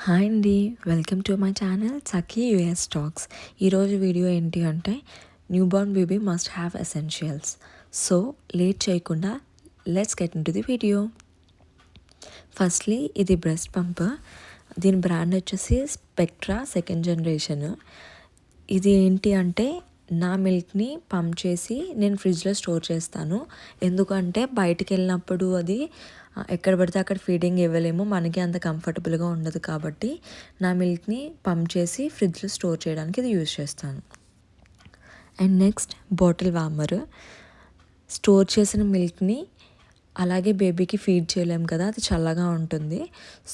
Hi అండి, welcome to my channel Sakhi US talks. ఈరోజు video ఏంటి అంటే newborn baby must have essentials. So లేట్ చేయకుండా let's get into the video. Firstly ఇది బ్రెస్ట్ పంప్. దీని బ్రాండ్ వచ్చేసి స్పెక్ట్రా సెకండ్ జనరేషన్. ఇది ఏంటి అంటే నా మిల్క్ని పంప్ చేసి నేను ఫ్రిడ్జ్లో స్టోర్ చేస్తాను. ఎందుకంటే బయటికి వెళ్ళినప్పుడు అది ఎక్కడ పడితే అక్కడ ఫీడింగ్ ఇవ్వలేము, మనకి అంత కంఫర్టబుల్గా ఉండదు. కాబట్టి నా మిల్క్ని పంప్ చేసి ఫ్రిడ్జ్లో స్టోర్ చేయడానికి ఇది యూజ్ చేస్తాను. And next bottle warmer. Store చేసిన మిల్క్ని అలాగే బేబీకి ఫీడ్ చేయలేము కదా, అది చల్లగా ఉంటుంది.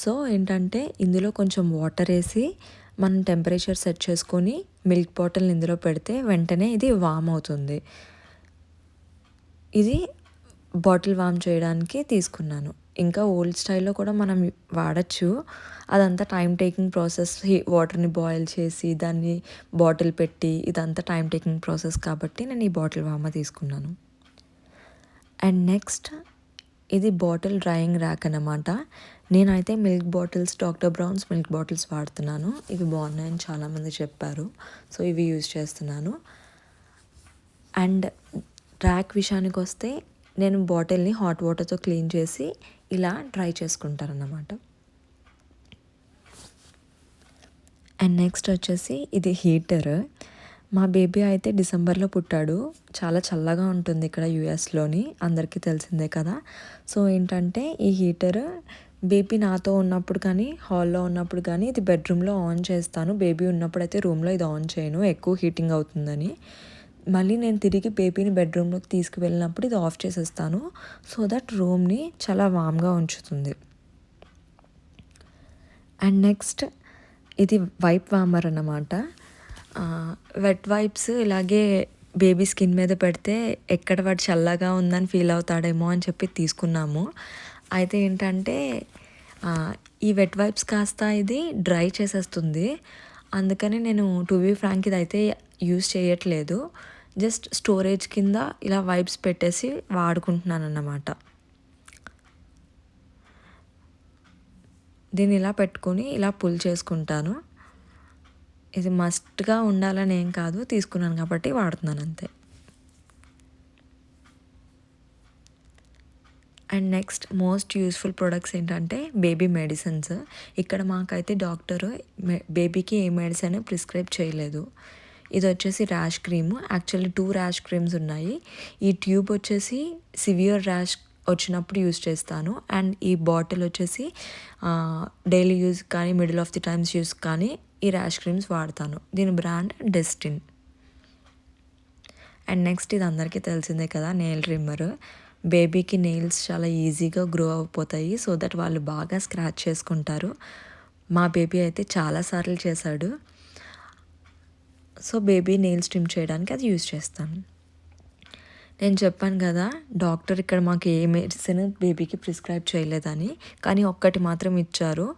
సో ఏంటంటే ఇందులో కొంచెం వాటర్ వేసి మనం టెంపరేచర్ సెట్ చేసుకొని మిల్క్ బాటిల్ని ఇందులో పెడితే వెంటనే ఇది వామ్ అవుతుంది. ఇది బాటిల్ వామ్ చేయడానికి తీసుకున్నాను. ఇంకా ఓల్డ్ స్టైల్లో కూడా మనం వాడచ్చు. అదంతా టైం టేకింగ్ ప్రాసెస్. వాటర్ని బాయిల్ చేసి దాన్ని బాటిల్ పెట్టి ఇదంతా టైం టేకింగ్ ప్రాసెస్ కాబట్టి నేను ఈ బాటిల్ వామ తీసుకున్నాను. అండ్ నెక్స్ట్ ఇది బాటిల్ డ్రాయింగ్ ర్యాక్ అన్నమాట. నేనైతే milk bottles, doctor browns milk bottles వాడుతున్నాను. ఇవి బాగున్నాయని చాలామంది చెప్పారు, సో ఇవి యూజ్ చేస్తున్నాను. అండ్ ర్యాక్ విషయానికి వస్తే నేను బాటిల్ని హాట్ వాటర్తో క్లీన్ చేసి ఇలా డ్రై చేసుకుంటాను అన్నమాట. అండ్ నెక్స్ట్ వచ్చేసి ఇది హీటర్. మా బేబీ అయితే డిసెంబర్లో పుట్టాడు. చాలా చల్లగా ఉంటుంది ఇక్కడ యూఎస్లోని, అందరికీ తెలిసిందే కదా. సో ఏంటంటే ఈ హీటర్ బేబీ నాతో ఉన్నప్పుడు కానీ హాల్లో ఉన్నప్పుడు కానీ ఇది బెడ్రూమ్లో ఆన్ చేస్తాను. బేబీ ఉన్నప్పుడు అయితే రూమ్లో ఇది ఆన్ చేయను, ఎక్కువ హీటింగ్ అవుతుందని. మళ్ళీ నేను తిరిగి బేబీని బెడ్రూమ్లోకి తీసుకువెళ్ళినప్పుడు ఇది ఆఫ్ చేసేస్తాను, సో దట్ రూమ్ని చాలా వామ్గా ఉంచుతుంది. అండ్ నెక్స్ట్ ఇది వైప్ వార్మర్ అన్నమాట. వెట్ వైప్స్ ఇలాగే బేబీ స్కిన్ మీద పెడితే ఎక్కడ వాడు చల్లగా ఉందని ఫీల్ అవుతాడేమో అని చెప్పి తీసుకున్నాము. అయితే ఏంటంటే ఈ వెట్ వైప్స్ కాస్త ఇది డ్రై చేసేస్తుంది. అందుకని నేను టు బీ ఫ్రాంక్ ఇదైతే యూజ్ చేయట్లేదు. జస్ట్ స్టోరేజ్ కింద ఇలా వైప్స్ పెట్టేసి వాడుకుంటున్నాను అన్నమాట. దీన్ని ఇలా పెట్టుకొని ఇలా పుల్ చేసుకుంటాను. ఇది మస్ట్గా ఉండాలని ఏం కాదు, తీసుకున్నాను కాబట్టి వాడుతున్నాను అంతే. And next most useful products ఏంటంటే బేబీ మెడిసిన్స్. ఇక్కడ మాకైతే డాక్టర్ బేబీకి ఏ మెడిసిన్ ప్రిస్క్రైబ్ చేయలేదు. ఇది వచ్చేసి rash cream. Actually 2 rash creams ఉన్నాయి. ఈ ట్యూబ్ వచ్చేసి సివియర్ ర్యాష్ వచ్చినప్పుడు యూజ్ చేస్తాను. అండ్ ఈ బాటిల్ వచ్చేసి డైలీ యూజ్ కానీ middle of the times use కానీ ఈ ర్యాష్ క్రీమ్స్ వాడతాను. దీని బ్రాండ్ డెస్టిన్. అండ్ నెక్స్ట్ ఇది అందరికీ తెలిసిందే కదా, నెయిల్ ట్రిమ్మర్. బేబీకి నెయిల్స్ చాలా ఈజీగా గ్రో అయిపోతాయి, సో దట్ వాళ్ళు బాగా స్క్రాచ్ చేసుకుంటారు. మా బేబీ అయితే చాలాసార్లు చేశాడు. సో బేబీ నెయిల్స్ ట్రిమ్ చేయడానికి అది యూజ్ చేస్తాను. నేను చెప్పాను కదా డాక్టర్ ఇక్కడ మాకు ఏ మెడిసిన్ బేబీకి ప్రిస్క్రైబ్ చేయలేదని, కానీ ఒక్కటి మాత్రం ఇచ్చారు.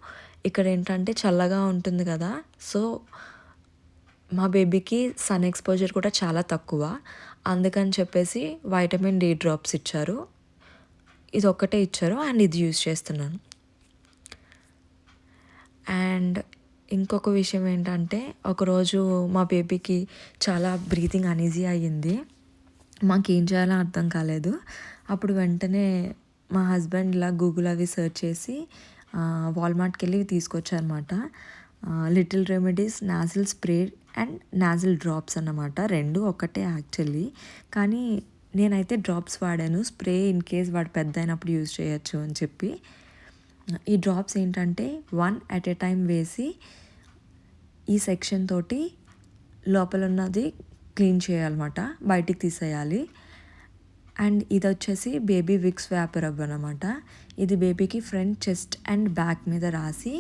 ఇక్కడ ఏంటంటే చల్లగా ఉంటుంది కదా, సో మా బేబీకి సన్ ఎక్స్పోజర్ కూడా చాలా తక్కువ, అందుకని చెప్పేసి వైటమిన్ డి డ్రాప్స్ ఇచ్చారు. ఇది ఒక్కటే ఇచ్చారు అండ్ ఇది యూజ్ చేస్తున్నాను. అండ్ ఇంకొక విషయం ఏంటంటే ఒకరోజు మా బేబీకి చాలా బ్రీతింగ్ అనీజీ అయ్యింది. మాకేం చేయాలో అర్థం కాలేదు. అప్పుడు వెంటనే మా హస్బెండ్ ఇలా గూగుల్ అవి సెర్చ్ చేసి వాల్మార్ట్కి వెళ్ళి తీసుకొచ్చారన్నమాట. Little Remedies nasal spray and nasal drops అన్నమాట. రెండు ఒకటే యాక్చువల్లీ, కానీ నేనైతే డ్రాప్స్ వాడాను. స్ప్రే ఇన్ కేస్ వాడు పెద్ద అయినప్పుడు యూజ్ చేయొచ్చు అని చెప్పి. ఈ డ్రాప్స్ ఏంటంటే 1 at a time వేసి ఈ సెక్షన్ తోటి లోపల ఉన్నది క్లీన్ చేయాలన్నమాట, బయటికి తీసేయాలి. అండ్ ఇది వచ్చేసి బేబీ విక్స్ వ్యాపర్ అన్నమాట. ఇది బేబీకి ఫ్రంట్, చెస్ట్ అండ్ బ్యాక్ మీద రాసి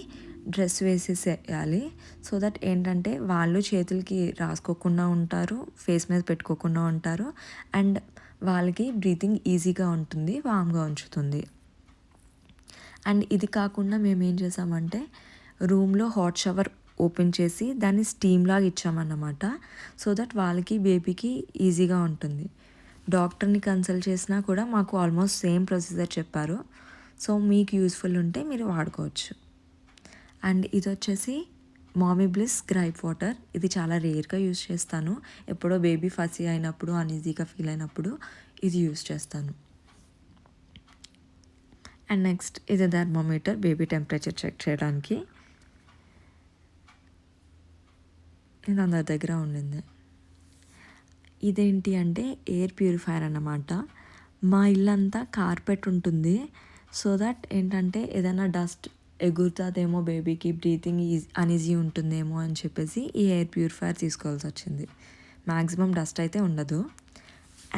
డ్రెస్ వేసేసేయాలి. సో దట్ ఏంటంటే వాళ్ళు చేతులకి రాసుకోకుండా ఉంటారు, ఫేస్ మీద పెట్టుకోకుండా ఉంటారు, అండ్ వాళ్ళకి బ్రీతింగ్ ఈజీగా ఉంటుంది, వామ్గా ఉంచుతుంది. అండ్ ఇది కాకుండా మేము ఏం చేసామంటే రూమ్లో హాట్ షవర్ ఓపెన్ చేసి దాన్ని స్టీమ్ లాగా ఇచ్చామన్నమాట, సో దట్ వాళ్ళకి బేబీకి ఈజీగా ఉంటుంది. డాక్టర్ని కన్సల్ట్ చేసినా కూడా మాకు ఆల్మోస్ట్ సేమ్ ప్రొసీజర్ చెప్పారు. సో మీకు యూస్ఫుల్ ఉంటే మీరు వాడుకోవచ్చు. అండ్ ఇది వచ్చేసి మామీ బ్లిస్ గ్రైప్ వాటర్. ఇది చాలా రేర్గా యూస్ చేస్తాను. ఎప్పుడో బేబీ ఫసీ అయినప్పుడు అన్ఈజీగా ఫీల్ అయినప్పుడు ఇది యూస్ చేస్తాను. అండ్ నెక్స్ట్ ఇది థర్మోమీటర్, బేబీ టెంపరేచర్ చెక్ చేయడానికి. ఇది అందరి దగ్గర ఉండింది. ఇదేంటి అంటే ఎయిర్ ప్యూరిఫైయర్ అన్నమాట. మా ఇల్లంతా కార్పెట్ ఉంటుంది. సో దట్ ఏంటంటే ఏదైనా డస్ట్ ఎగురుతుందేమో, బేబీకి బ్రీతింగ్ అన్ఈజీ ఉంటుందేమో అని చెప్పేసి ఈ ఎయిర్ ప్యూరిఫైయర్ తీసుకోవాల్సి వచ్చింది. మ్యాక్సిమం డస్ట్ అయితే ఉండదు.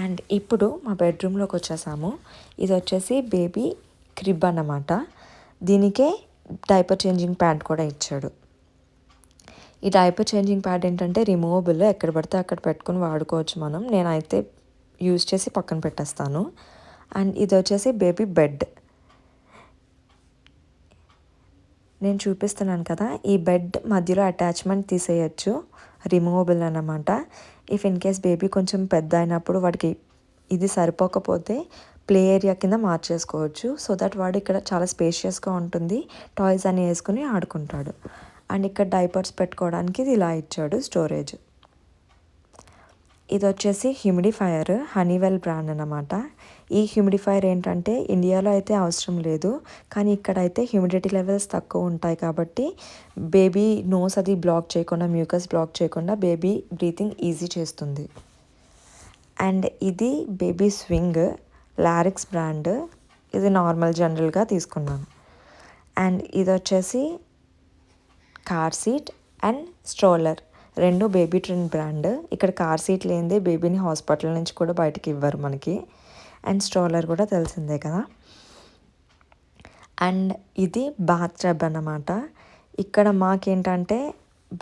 అండ్ ఇప్పుడు మా బెడ్రూమ్లోకి వచ్చేసాము. ఇది వచ్చేసి బేబీ క్రిబ్ అన్నమాట. దీనికే డైపర్ చేంజింగ్ ప్యాడ్ కూడా ఇచ్చాడు. ఈ డైపర్ చేంజింగ్ ప్యాడ్ ఏంటంటే రిమూవబుల్, ఎక్కడ పడితే అక్కడ పెట్టుకుని వాడుకోవచ్చు మనం. నేనైతే యూజ్ చేసి పక్కన పెట్టేస్తాను. అండ్ ఇది వచ్చేసి బేబీ బెడ్. నేను చూపిస్తున్నాను కదా, ఈ బెడ్ మధ్యలో అటాచ్మెంట్ తీసేయచ్చు, రిమూవబుల్ అన్నమాట. ఇఫ్ ఇన్ కేస్ బేబీ కొంచెం పెద్ద అయినప్పుడు వాడికి ఇది సరిపోకపోతే ప్లే ఏరియా కింద మార్చేసుకోవచ్చు. సో దట్ వాడు ఇక్కడ చాలా స్పేషియస్గా ఉంటుంది, టాయ్స్ అని వేసుకుని ఆడుకుంటాడు. అండ్ ఇక్కడ డైపర్స్ పెట్టుకోవడానికి ఇది ఇలా ఇచ్చాడు స్టోరేజ్. ఇది వచ్చేసి హ్యూమిడిఫైయర్, హనీవెల్ బ్రాండ్ అన్నమాట. ఈ హ్యూమిడిఫైయర్ ఏంటంటే ఇండియాలో అయితే అవసరం లేదు, కానీ ఇక్కడైతే హ్యూమిడిటీ లెవెల్స్ తక్కువ ఉంటాయి కాబట్టి బేబీ నోస్ అది బ్లాక్ చేయకుండా, మ్యూకస్ బ్లాక్ చేయకుండా బేబీ బ్రీతింగ్ ఈజీ చేస్తుంది. అండ్ ఇది బేబీ స్వింగ్, లారిక్స్ బ్రాండ్. ఇది నార్మల్ జనరల్గా తీసుకున్నాను. అండ్ ఇది వచ్చేసి కార్ సీట్ అండ్ స్ట్రోలర్, రెండు బేబీ ట్రెండ్ బ్రాండ్. ఇక్కడ కార్ సీట్ లేనిదే బేబీని హాస్పిటల్ నుంచి కూడా బయటకి ఇవ్వరు మనకి. అండ్ స్ట్రోలర్ కూడా తెలిసిందే కదా. అండ్ ఇది బాత్ టబ్ అన్నమాట. ఇక్కడ మాకేంటంటే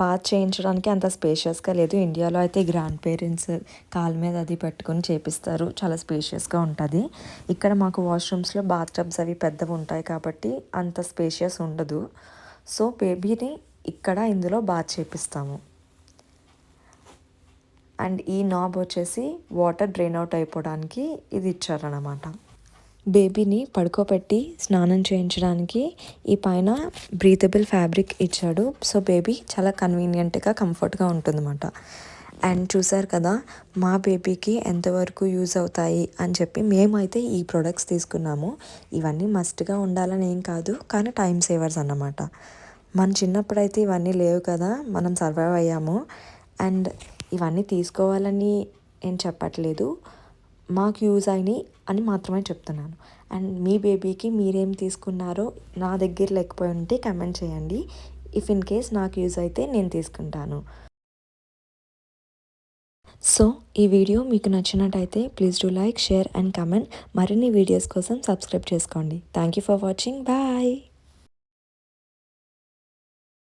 బాత్ చేయించడానికి అంత స్పేషియస్గా లేదు. ఇండియాలో అయితే గ్రాండ్ పేరెంట్స్ కాలు మీద అది పెట్టుకొని చేపిస్తారు, చాలా స్పేషియస్గా ఉంటుంది. ఇక్కడ మాకు వాష్రూమ్స్లో బాత్ టబ్స్ అవి పెద్దవి ఉంటాయి కాబట్టి అంత స్పేషియస్ ఉండదు. సో బేబీని ఇక్కడ ఇందులో బాత్ చేపిస్తాము. అండ్ ఈ నాబ్ వచ్చేసి వాటర్ డ్రైన్ అవుట్ అయిపోవడానికి ఇది ఇచ్చారన్నమాట. బేబీని పడుకోబెట్టి స్నానం చేయించడానికి ఈ పైన బ్రీతబుల్ ఫ్యాబ్రిక్ ఇచ్చాడు. సో బేబీ చాలా కన్వీనియంట్గా, కంఫర్ట్గా ఉంటుందన్నమాట. అండ్ చూసారు కదా మా బేబీకి ఎంతవరకు యూజ్ అవుతాయి అని చెప్పి మేమైతే ఈ ప్రొడక్ట్స్ తీసుకున్నాము. ఇవన్నీ మస్ట్గా ఉండాలని ఏం కాదు, కానీ టైం సేవర్స్ అన్నమాట. మన చిన్నప్పుడైతే ఇవన్నీ లేవు కదా, మనం సర్వైవ్ అయ్యాము. అండ్ ఇవన్నీ తీసుకోవాలని ఏం చెప్పట్లేదు, మాకు యూజ్ అయినాయి అని మాత్రమే చెప్తున్నాను. అండ్ మీ బేబీకి మీరేం తీసుకున్నారో నా దగ్గర లేకపోయి ఉంటే కమెంట్ చేయండి. ఇఫ్ ఇన్ కేస్ నాకు యూజ్ అయితే నేను తీసుకుంటాను. సో ఈ వీడియో మీకు నచ్చినట్టయితే please do like, share and comment. మరిన్ని వీడియోస్ కోసం సబ్స్క్రైబ్ చేసుకోండి. Thank you for watching. Bye.